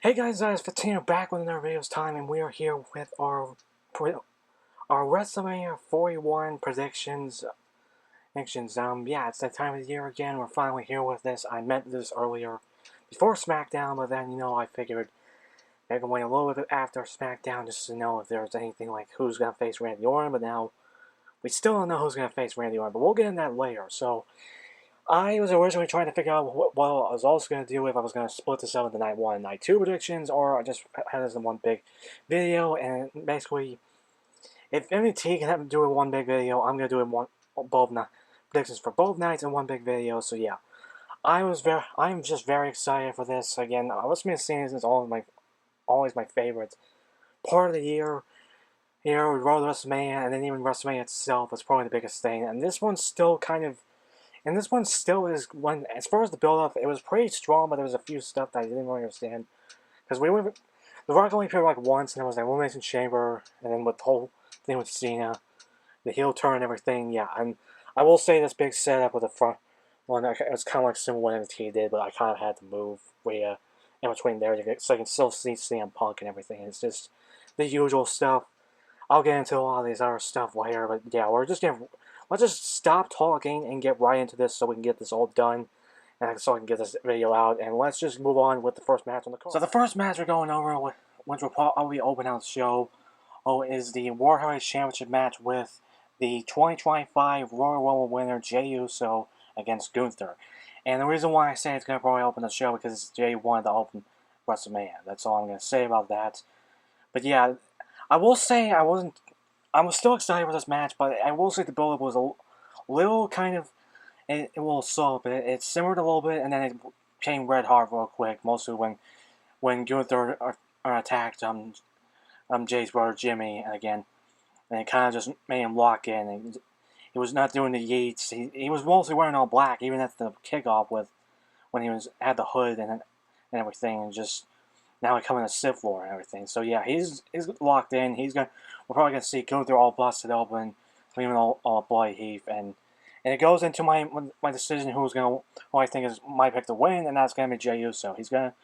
Hey guys, Fatina back with another video's time, and we are here with our Wrestlemania 41 predictions. Yeah, it's that time of the year again. We're finally here with this. I meant this earlier, before SmackDown, but then I figured I can wait a little bit after SmackDown just to know if there's anything like who's gonna face Randy Orton. But now we still don't know who's gonna face Randy Orton, but we'll get into that later. So I was originally trying to figure out what I was also going to do, if I was going to split this up into night 1 and night 2 predictions, or I just had this in one big video. And basically, if MVT can have do it in one big video, I'm going to do it both predictions for both nights in one big video. So yeah, I'm just very excited for this. Again, WrestleMania season is always my favorite part of the year. Here, we roll WrestleMania, and then even WrestleMania itself is probably the biggest thing. And this one's still kind of this one still is one, as far as the build up, it was pretty strong, but there was a few stuff that I didn't really understand. Because the Rock only appeared like once, and it was the Elimination Chamber, and then with the whole thing with Cena, the heel turn and everything. Yeah, I will say this big setup with the front one, it was kind of like similar to what NXT did, but I kind of had to move Rhea in between there so I can still see CM Punk and everything. It's just the usual stuff. I'll get into a lot of these other stuff later, but yeah, let's just stop talking and get right into this so we can get this all done, and so I can get this video out, and let's just move on with the first match on the card. So the first match we're going over, which will probably open out the show, is the World Heavyweight Championship match with the 2025 Royal Rumble winner Jey Uso against Gunther. And the reason why I say it's going to probably open the show because Jey wanted to open WrestleMania. That's all I'm going to say about that. But yeah, I will say I was still excited for this match, but I will say the build-up was a little kind of a little slow, but it simmered a little bit, and then it came red hot real quick. Mostly when Gunther attacked Jay's brother Jimmy again, and it kind of just made him lock in. And he was not doing the yeets. He was mostly wearing all black, even at the kickoff when he had the hood and everything, and just now he coming to Sith Lord and everything. So yeah, he's locked in. We're probably gonna see Gunther all busted open, leaving all bloody heap, and it goes into my decision who I think is my pick to win, and that's gonna be Jey Uso. He's gonna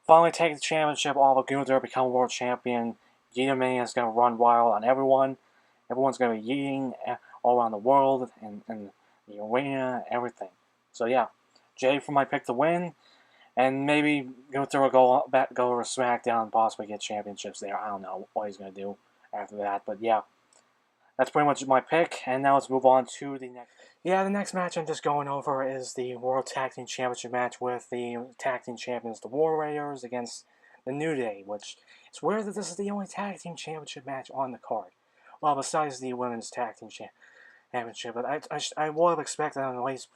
finally take the championship off of Gunther, become world champion. Yeetamania is gonna run wild on everyone. Everyone's gonna be yeeting all around the world and the arena, everything. So yeah, Jay for my pick to win. And maybe Gunther will go over SmackDown and possibly get championships there. I don't know what he's going to do after that. But yeah, that's pretty much my pick. And now let's move on to the next. Yeah, the next match I'm just going over is the World Tag Team Championship match with the Tag Team Champions, the War Raiders, against the New Day, which it's weird that this is the only Tag Team Championship match on the card. Well, besides the Women's Tag Team Championship. But I would have expected them at least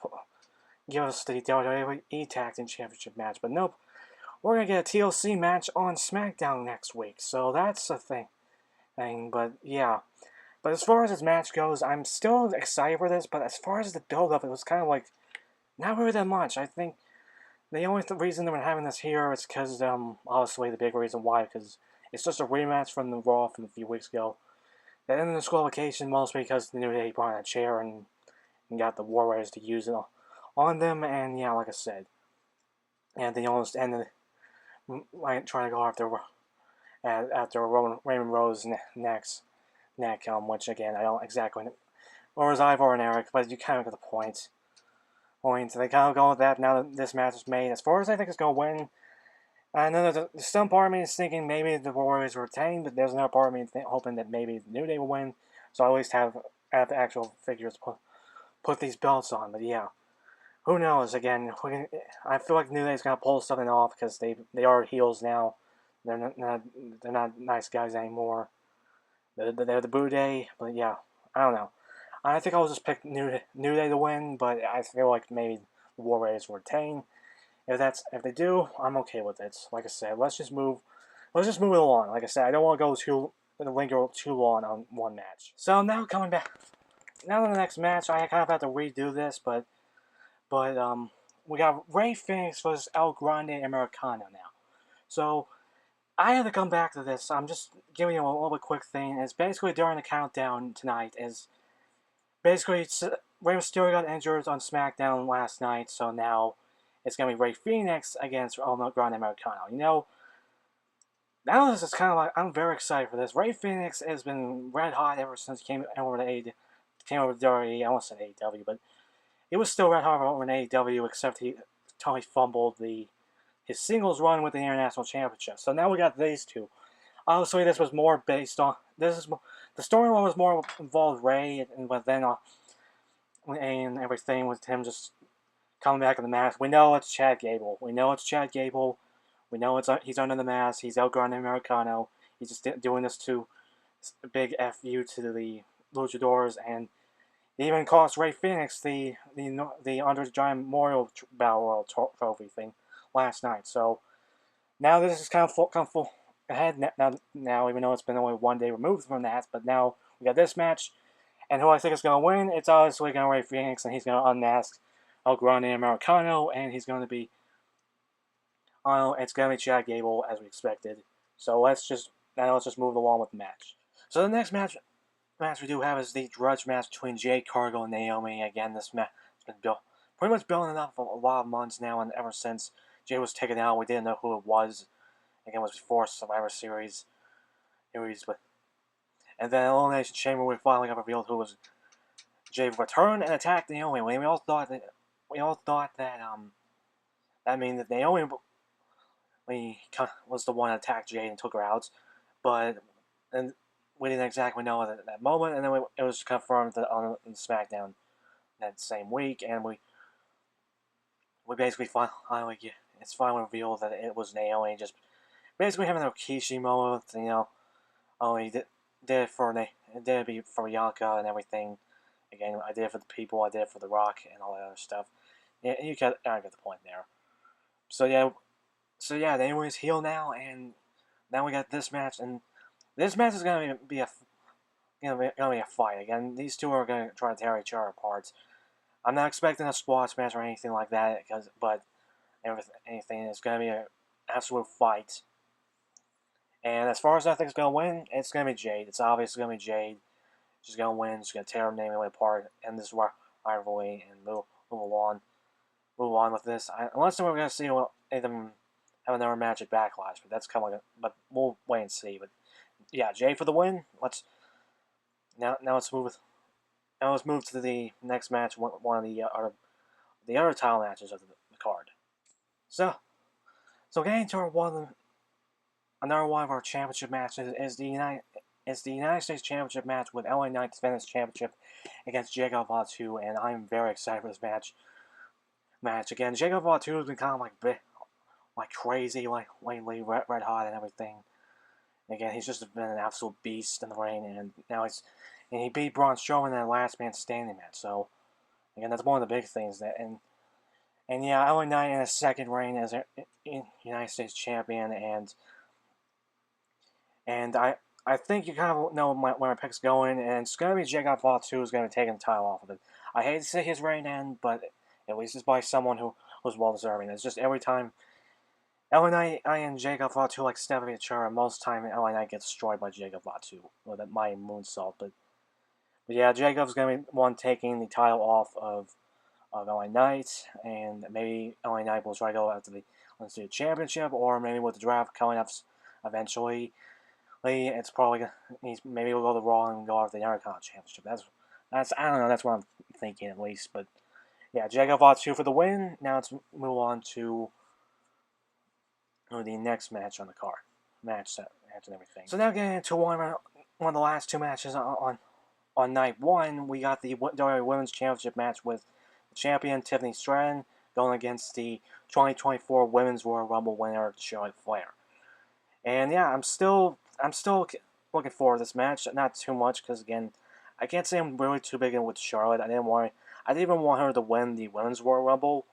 give us the WWE Tag Team Championship match, but nope. We're gonna get a TLC match on SmackDown next week, so that's a thing. But yeah. But as far as this match goes, I'm still excited for this, but as far as the build-up, it was kind of like, not really that much. I think the only reason that we're having this here is because, obviously the big reason why, because it's just a rematch from the Raw from a few weeks ago. That ended in disqualification mostly because the New Day brought in a chair and got the War Raiders to use it on them, and yeah, like I said, and they almost ended like trying to go after Raymond Rose neck, which again I don't exactly, or was Ivor and Eric, but you kind of get the point. So they kind of go with that now that this match is made. As far as I think it's going to win, I know that some part of me is thinking maybe the Warriors will retain, but there's another part of me hoping that maybe the New Day will win, so I at least have the actual figures put these belts on. But yeah, who knows? Again, I feel like New Day's gonna pull something off because they are heels now. They're not nice guys anymore. They're the Boo Day, but yeah, I don't know. I think I'll just pick New Day to win, but I feel like maybe the War Raiders will retain. If they do, I'm okay with it. Like I said, let's just move it along. Like I said, I don't want to linger too long on one match. So now coming back, now to the next match, I kind of have to redo this, but we got Ray Phoenix versus El Grande Americano now. So I had to come back to this. I'm just giving you a little bit quick thing. It's basically during the countdown tonight. Is basically Rey Mysterio got injured on SmackDown last night, so now it's gonna be Ray Phoenix against El Grande Americano. Now this is kind of like, I'm very excited for this. Ray Phoenix has been red hot ever since he came over to WWE. I almost said AEW, but he was still red hot over in AEW, except he totally fumbled his singles run with the International Championship. So now we got these two. Obviously, this was more based on the storyline was more involved Ray, but then and everything with him just coming back in the mask. We know it's Chad Gable. We know it's Chad Gable. We know he's under the mask. He's outgrowing Americano. He's just doing this to a big fu to the Luchadors, and it even cost Ray Phoenix the Andre the Giant Memorial Battle Royal Trophy thing last night. So now this is kind of full ahead now, even though it's been only 1 day removed from that. But now we got this match, and who I think is going to win? It's obviously going to Ray Phoenix, and he's going to unmask El Grande Americano, and he's going to be it's going to be Chad Gable as we expected. So let's just move along with the match. So the next match we do have is the grudge match between Jade Cargill and Naomi. Again, this match has been pretty much building up for a lot of months now, and ever since Jade was taken out, we didn't know who it was. Again, it was before Survivor Series, but and then Elimination Chamber, we finally got revealed who was Jade returned and attacked Naomi. We all thought that that means that Naomi was the one that attacked Jade and took her out, but and we didn't exactly know at that moment, and then it was confirmed on SmackDown that same week, and we basically finally it's finally revealed that it was Naomi, just basically having a Rikishi moment, oh, he did it for Bianca and everything. Again, I did it for the people, I did it for The Rock, and all that other stuff. Yeah, I get the point there. So yeah, Naomi's heel now, and now we got this match, and this match is gonna be a fight. Again, these two are gonna try to tear each other apart. I'm not expecting a squash match or anything like that, but anything is gonna be an absolute fight. And as far as I think is gonna win, it's gonna be Jade. It's obviously gonna be Jade. She's gonna win. She's gonna tear Naomi apart, end this rivalry, and move on with this. Unless we're gonna see them have another match at Backlash, but that's kind of but we'll wait and see. But yeah, Jade for the win. Let's move to the next match. One of the other title matches of the card. So getting to another one of our championship matches is the United States Championship match with LA Knight defending his championship against Jacob Fatu, and I'm very excited for this match. Again, Jacob Fatu has been kind of like crazy, like lately, red hot and everything. Again, he's just been an absolute beast in the ring, and now he beat Braun Strowman in that last man standing match. So again, that's one of the big things and yeah, LA Knight in his second reign as a United States champion, and I think you kind of know where my pick's going, and it's going to be Jacob Fatu who's going to be taking the title off of it. I hate to see his reign end, but at least it's by someone who was well deserving. It's just every time LA Knight and Jacob Fatu like step at each other, most time LA Knight gets destroyed by Jacob Fatu with that mighty moonsault. But yeah, Jacob's going to be one taking the title off of LA Knight, and maybe LA Knight will try to go after the championship, or maybe with the draft coming up eventually. It's probably maybe we'll go the Raw and go after the Intercontinental Championship. That's I don't know. That's what I'm thinking at least. But yeah, Jacob Fatu for the win. Now let's move on to the next match on the card, match and everything. So now getting into one of the last two matches on night one, we got the WWE Women's Championship match with the champion Tiffany Stratton going against the 2024 Women's Royal Rumble winner Charlotte Flair. And yeah, I'm still looking forward to this match. Not too much because again, I can't say I'm really too big in with Charlotte. I didn't even want her to win the Women's Royal Rumble.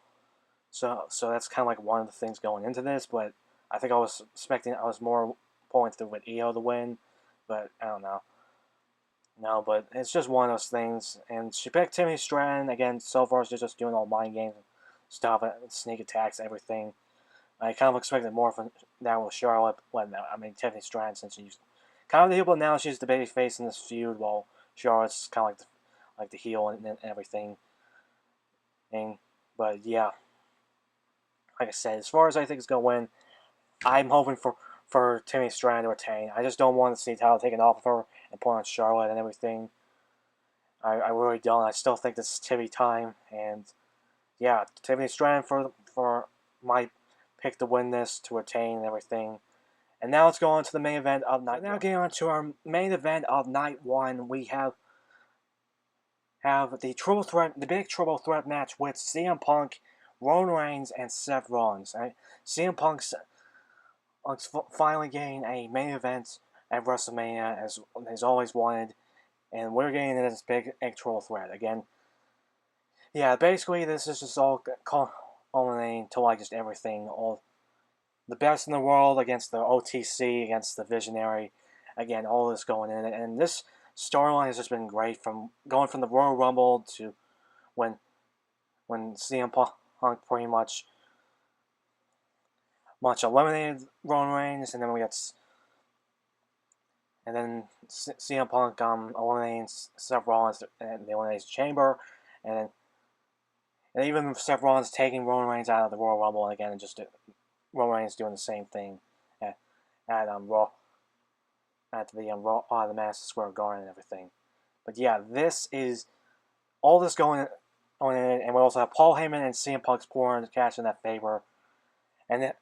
So that's kind of like one of the things going into this. But I think I was more pulling through with Io to win. But I don't know. No, but it's just one of those things. And she picked Tiffany Stratton again. So far, she's just doing all mind games stuff, sneak attacks, everything. I kind of expected more from that with Charlotte. Tiffany Stratton, since she's kind of the heel, but now she's the baby face in this feud, while Charlotte's kind of like the heel and everything. But yeah, like I said, as far as I think it's gonna win, I'm hoping for for Timmy Strand to retain. I just don't want to see the title taken off of her and put on Charlotte and everything. I really don't. I still think this is Timmy time, and yeah, Timmy Strand for my pick to win this, to retain and everything. And now let's go on to the main event of night. So now getting on to our main event of night one, we have the triple threat, the big triple threat match with CM Punk, Roman Reigns, and Seth Rollins. CM Punk's finally getting a main event at WrestleMania as he's always wanted, and we're getting this big triple threat again. Yeah, basically this is just all culminating to like just everything, all the best in the world against the OTC, against the Visionary, again, all this going in, and this storyline has just been great, from going from the Royal Rumble to when CM Punk pretty much eliminated Roman Reigns, and then CM Punk eliminates Seth Rollins in the Elimination Chamber, and even Seth Rollins taking Roman Reigns out of the Royal Rumble again, and just Roman Reigns doing the same thing at Raw, at the Madison Square Garden and everything. But yeah, this is all this going on in it, and we also have Paul Heyman and CM Punk's pouring cash in that favor, and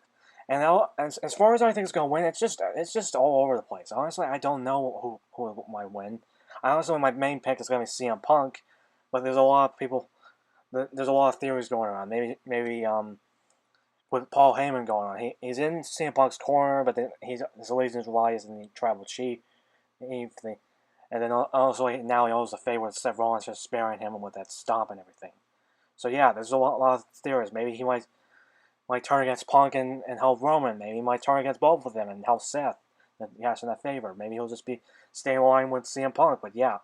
as far as I think it's going to win, it's just all over the place. Honestly, I don't know who might win. Honestly, my main pick is going to be CM Punk, but there's a lot of people. There's a lot of theories going around. Maybe with Paul Heyman going on, he's in CM Punk's corner, but then his allegiance lies in the Tribal Chief. And then also now he owes a favor with Seth Rollins for sparing him with that stomp and everything. So yeah, there's a lot of theories. Maybe he might turn against Punk and help Roman. Maybe he might turn against both of them and help Seth. Yes, in that favor. Maybe he'll just be staying in line with CM Punk. But yeah,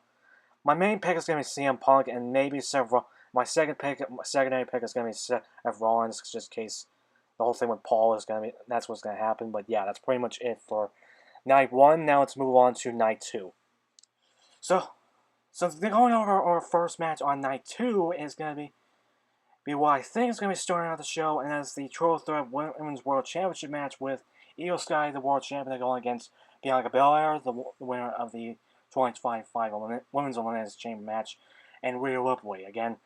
my main pick is going to be CM Punk, and maybe my secondary pick is going to be Seth Rollins, just in case the whole thing with Paul is going to be, that's what's going to happen. But yeah, that's pretty much it for night one. Now let's move on to night two. So going over our first match on night two is going to be what I think is going to be starting out the show, and that's the Triple Threat Women's World Championship match with Io Sky, the World Champion, going against Bianca Belair, the winner of the 2025 Women's Elimination Chamber match, and Rhea Ripley. Again,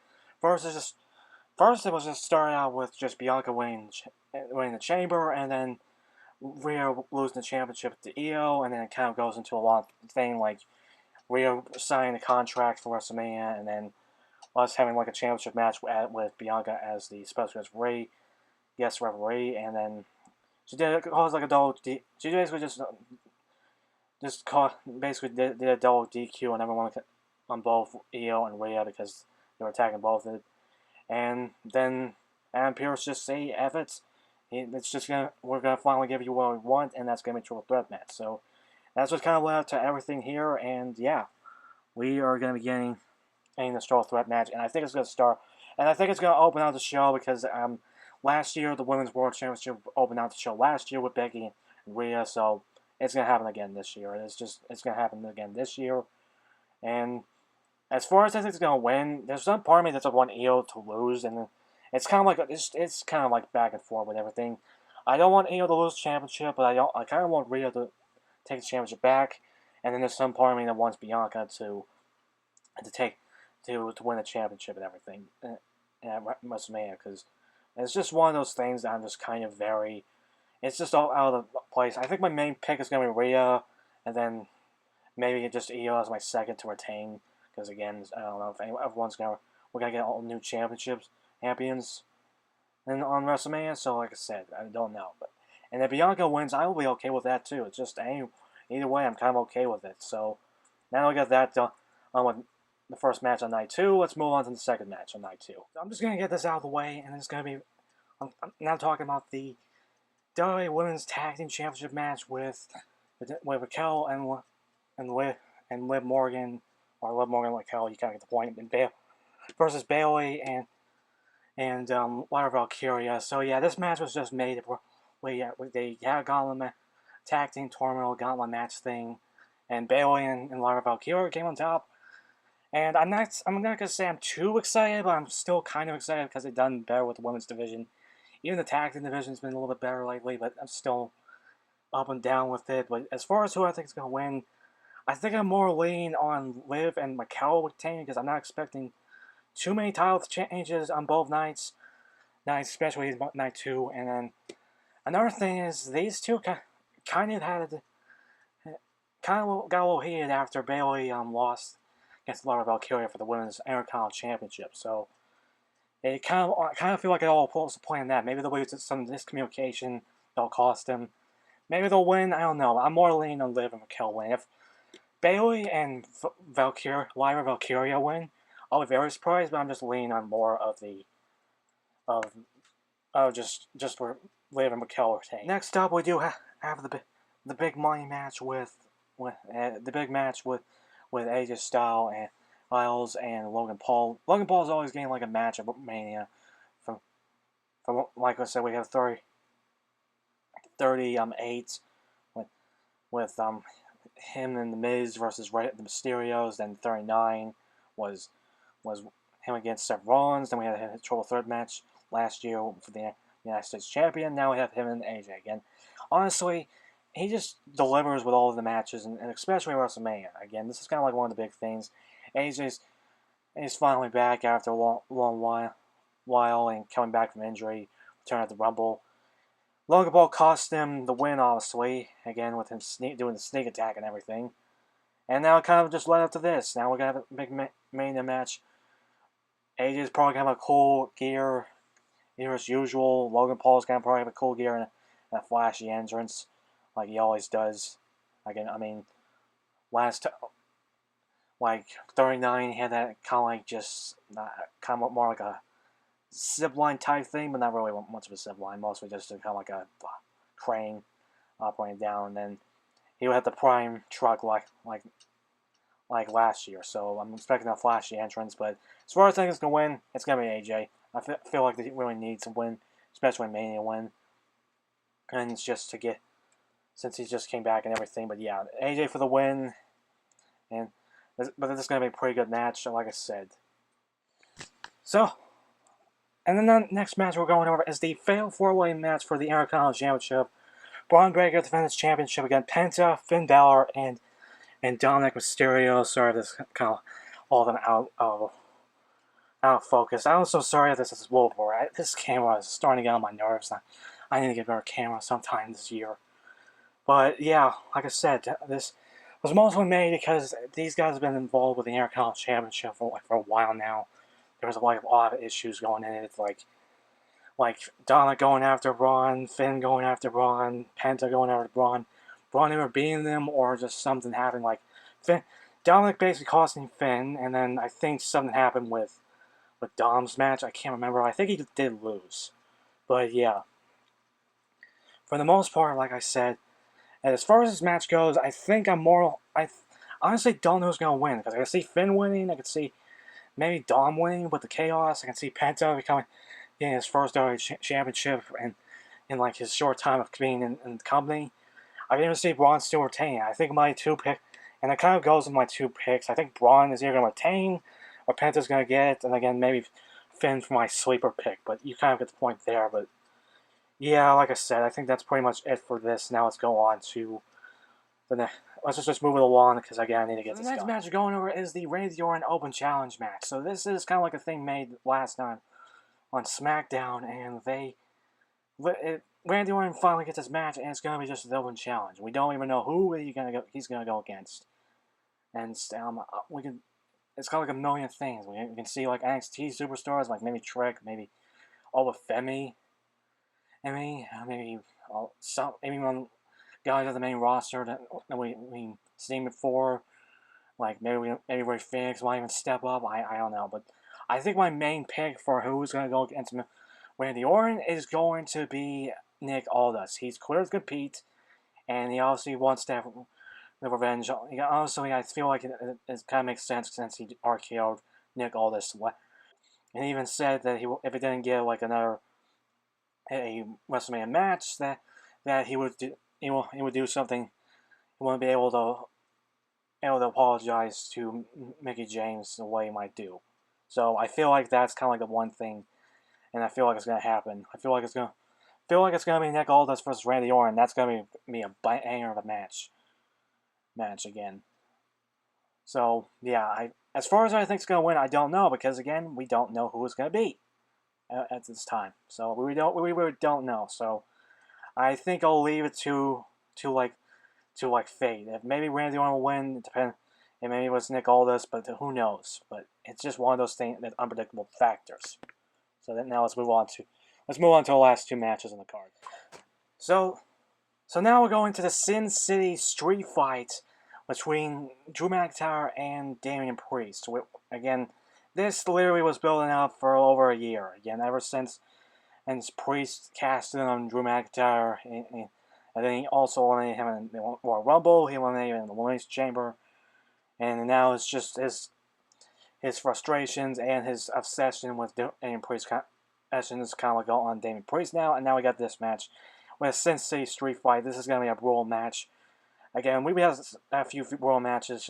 first it was just starting out with just Bianca winning the Chamber, and then Rhea losing the championship to Io, and then it kind of goes into a lot of thing like Rhea signing the contract for WrestleMania, and then us having like a championship match with Bianca as the special guest referee, and then she did cause like a double. She basically did a double DQ on everyone on both Io and Rhea because they were attacking both of it, and then Adam Pearce just say F it. We're gonna finally give you what we want, and that's gonna be a triple threat match. So that's what kind of led up to everything here, and yeah, we are gonna be getting this triple threat match, and I think it's going to start, and I think it's going to open out the show because last year the Women's World Championship opened out the show last year with Becky and Rhea, so it's going to happen again this year. It's going to happen again this year, and as far as I think it's going to win, there's some part of me that's like want Io to lose, and it's kind of like it's kind of like back and forth with everything. I don't want Io to lose the championship, but I kind of want Rhea to take the championship back, and then there's some part of me that wants Bianca to win the championship and everything at WrestleMania, because it's just one of those things that I'm just kind of it's just all out of the place. I think my main pick is going to be Rhea, and then maybe just Io as my second to retain, because again, I don't know if we're going to get all new champions on WrestleMania, so like I said, I don't know. And if Bianca wins, I will be okay with that too. It's just either way, I'm kind of okay with it. So now we got that done with the first match on night two. Let's move on to the second match on night two. So I'm just going to get this out of the way, and it's going to be, I'm now talking about the WWE Women's Tag Team Championship match with Raquel and Liv Morgan, or Liv Morgan Raquel, you kind of get the point, and versus Bayley and Lyra Valkyria. So yeah, this match was just made where they had a gauntlet tag team tournament, gauntlet match thing, and Bayley and Lyra Valkyria came on top. And I'm not gonna say I'm too excited, but I'm still kind of excited because they've done better with the women's division. Even the tag team division's been a little bit better lately, but I'm still up and down with it. But as far as who I think is going to win, I think I'm more leaning on Liv and Mikel retaining because I'm not expecting too many title changes on both nights. Especially night 2. And then another thing is these two kind of got a little heated after Bayley lost against Laura Valkyria for the Women's Intercontinental Championship. So it kind of feel like it all pulls to plan that. Maybe there'll be some miscommunication that'll cost them. Maybe they'll win. I don't know. I'm more leaning on Liv and Raquel win. If Bayley and Lyra Valkyria win, I'll be very surprised. But I'm just leaning on more of the of just where Liv and Raquel retain. Next up, we do have the big money match with AJ Styles and Miles and Logan Paul. Logan Paul's always getting like a match at Mania. From like I said, we have 38 with him and the Miz versus the Mysterios. Then 39 was him against Seth Rollins. Then we had a triple threat match last year for the United States Champion. Now we have him and AJ again. Honestly, he just delivers with all of the matches, and especially Wrestlemania. Again, this is kind of like one of the big things. AJ's finally back after a long while and coming back from injury, returning at the Rumble. Logan Paul cost him the win, obviously, again with him doing the sneak attack and everything. And now it kind of just led up to this. Now we're going to have a big Mania match. AJ's probably going to have a cool gear here as usual. Logan Paul's going to probably have a cool gear and a flashy entrance like he always does. Again, I mean, like 39, he had that kind of like just kind of more like a zip line type thing, but not really much of a zip line. Mostly just kind of like a crane operating down, and then he would have the prime truck like last year. So I'm expecting a flashy entrance, but as far as I think it's gonna win, it's gonna be AJ. I feel like they really need to win, especially Mania win, and it's just to get since he just came back and everything. But yeah, AJ for the win, but this is gonna be a pretty good match, like I said. So. And then the next match we're going over is the Fatal 4-Way match for the Intercontinental Championship. Braun Breaker defends his championship against Penta, Finn Balor, and Dominic Mysterio. Sorry, this kind of all of them out of focus. I'm so sorry this is Wolverine. This camera is starting to get on my nerves. I need to get a better camera sometime this year. But yeah, like I said, this was mostly made because these guys have been involved with the Intercontinental Championship for a while now. There was a lot of issues going in it, like Dominic going after Braun, Finn going after Braun, Penta going after Braun either beating them or just something happened. Like Dominic basically costing Finn, and then I think something happened with Dom's match. I can't remember. I think he did lose, but yeah. For the most part, like I said, and as far as this match goes, I think I honestly don't know who's gonna win because I can see Finn winning. I can see maybe Dom winning with the chaos. I can see Penta getting his first WWE championship and in like his short time of being in the company. I can even see Braun still retaining. I think my two pick, and it kind of goes with my two picks. I think Braun is either going to retain or Penta's going to get it, and again maybe Finn for my sleeper pick. But you kind of get the point there. But yeah, like I said, I think that's pretty much it for this. Now let's go on to the next. Let's just move it along because again I need to get this done. The next match we're going over is the Randy Orton Open Challenge match. So this is kind of like a thing made last night on SmackDown, and Randy Orton finally gets his match, and it's gonna be just an open challenge. We don't even know who he's gonna go against, and it's kind of like a million things. We can see like NXT superstars, like maybe Trick, maybe Olafemi, maybe one guys on the main roster that we seen before. Like maybe Ray Phoenix might even step up. I don't know, but I think my main pick for who's gonna go against Randy Orton is going to be Nick Aldis. He's clear to compete, and he obviously wants to have the revenge. Honestly, I feel like it kind of makes sense since he RKO'd Nick Aldis, and he even said that if he didn't get like another a WrestleMania match, that he would do something. He wouldn't be able to apologize to Mickey James the way he might do. So I feel like that's kind of like the one thing, and I feel like it's gonna happen. I feel like feel like it's gonna be Nick Aldis versus Randy Orton. That's gonna be a banger of a match again. So yeah, as far as I think it's gonna win, I don't know because again, we don't know who it's gonna be at this time. So we really don't know. So I think I'll leave it to like fate. If maybe Randy Orton will win, it depends. And maybe it was Nick Aldis, but who knows? But it's just one of those things that unpredictable factors. So then now let's move on to the last two matches on the card. So now we're going to the Sin City Street Fight between Drew McIntyre and Damian Priest. Again, this literally was building up for over a year. Again, ever since Priest cast in on Drew McIntyre, and then he also eliminated him in the Royal Rumble. He eliminated him in the Elimination Chamber, and now it's just his frustrations and his obsession with Damian Priest. Obsession is kind of like on Damian Priest now, and now we got this match with Sin City Street Fight. This is going to be a brutal match. Again, we have a few brutal matches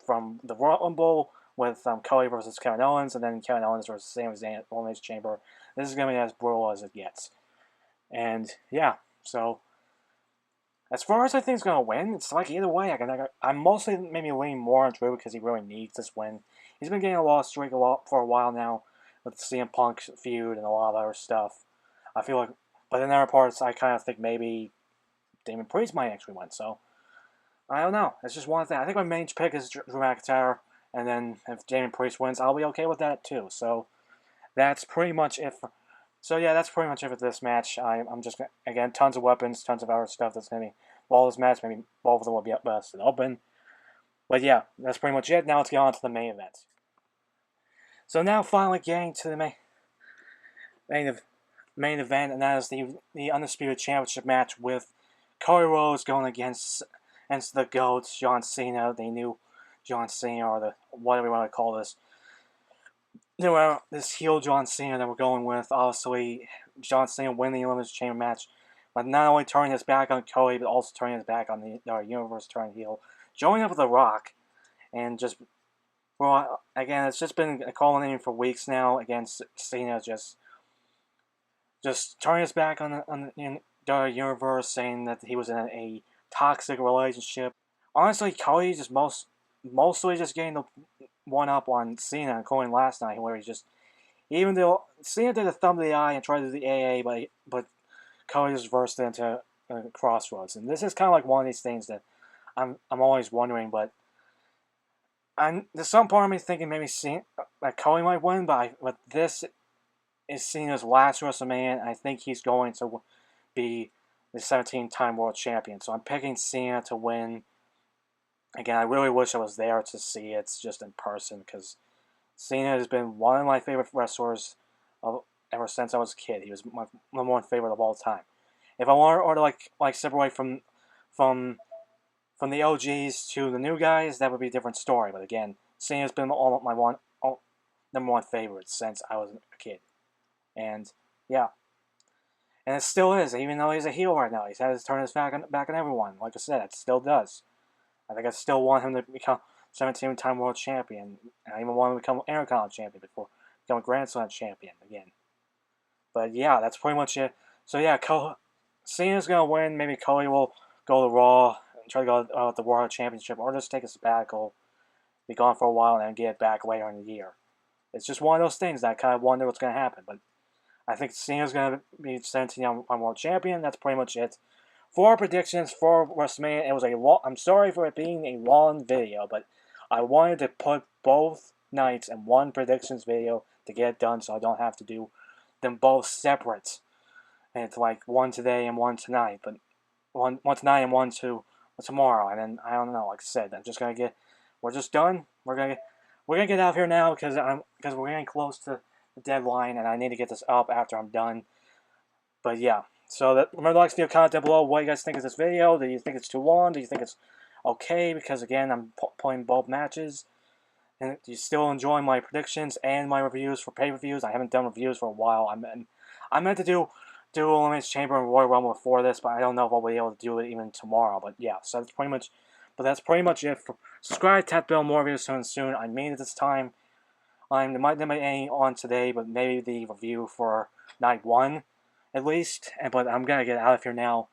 from the Royal Rumble with Cody versus Kevin Owens, and then Kevin Owens versus Sami Zayn at Elimination Chamber. This is going to be as brutal as it gets. And yeah, so as far as I think is going to win, it's like either way. I'm mostly maybe leaning more on Drew because he really needs this win. He's been getting a loss streak for a while now with the CM Punk feud and a lot of other stuff. I feel like, but in other parts, I kind of think maybe Damian Priest might actually win. So I don't know. It's just one thing. I think my main pick is Drew McIntyre, and then if Damian Priest wins, I'll be okay with that too. So that's pretty much it. That's pretty much it for this match. I'm just again tons of weapons, tons of other stuff that's gonna be all this match. Maybe both of them will be up best and open. But yeah, that's pretty much it. Now let's get on to the main event. So now finally getting to the main event, and that is the Undisputed Championship match with Cody Rhodes going against the GOAT, John Cena, the new John Cena, or the whatever you want to call this. This heel John Cena that we're going with. Obviously, John Cena winning the Elimination Chamber match, but not only turning his back on Cody, but also turning his back on the Universe, turning heel, joining up with The Rock, and just again, it's just been culminating for weeks now. Again, Cena just turning his back on the Universe, saying that he was in a toxic relationship. Honestly, Cody just mostly just getting the one up on Cena and Cody last night, where even though Cena did a thumb to the eye and tried to do the AA, but Cody just reversed it into Crossroads, and this is kind of like one of these things that I'm always wondering, but there's some part of me thinking maybe that Cody might win, but this is Cena's last WrestleMania, and I think he's going to be the 17-time world champion. So I'm picking Cena to win. Again, I really wish I was there to see it just in person because Cena has been one of my favorite wrestlers ever since I was a kid. He was my number one favorite of all time. If I wanted to like separate from the OGs to the new guys, that would be a different story. But again, Cena's been my number one favorite since I was a kid. And yeah. And it still is, even though he's a heel right now. He's had to turn his back on everyone. Like I said, it still does. I think I still want him to become 17-time world champion. I even want him to become Intercontinental champion before becoming Grand Slam champion again. But yeah, that's pretty much it. So yeah, Cena's going to win. Maybe Cody will go to Raw and try to go with the World Championship, or just take a sabbatical, be gone for a while, and then get it back later in the year. It's just one of those things that I kind of wonder what's going to happen. But I think Cena's going to be 17-time world champion. That's pretty much it. For our predictions for WrestleMania, it was I'm sorry for it being a long video, but I wanted to put both nights in one predictions video to get it done, so I don't have to do them both separate. And it's like one today and one tonight, but one tonight and one tomorrow. And then I don't know. Like I said, we're just done. We're gonna get out of here now because we're getting close to the deadline, and I need to get this up after I'm done. But yeah. So remember to like, leave a comment down below what you guys think of this video. Do you think it's too long? Do you think it's okay? Because again, I'm playing both matches. And do you still enjoy my predictions and my reviews for pay-per-views? I haven't done reviews for a while. I meant to do Elimination Chamber and Royal Rumble before this, but I don't know if I'll be able to do it even tomorrow. But yeah, so that's pretty much it. Subscribe, tap bell, more videos soon. I made it this time. There might be any on today, but maybe the review for night 1. at least. But I'm gonna get out of here now.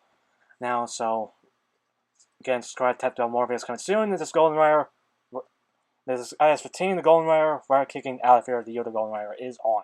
So again, subscribe, tap down, more videos coming soon. This is Golden Rider. This is IS-15, the Golden Rider. We're kicking out of here. The year the Golden Rider is on.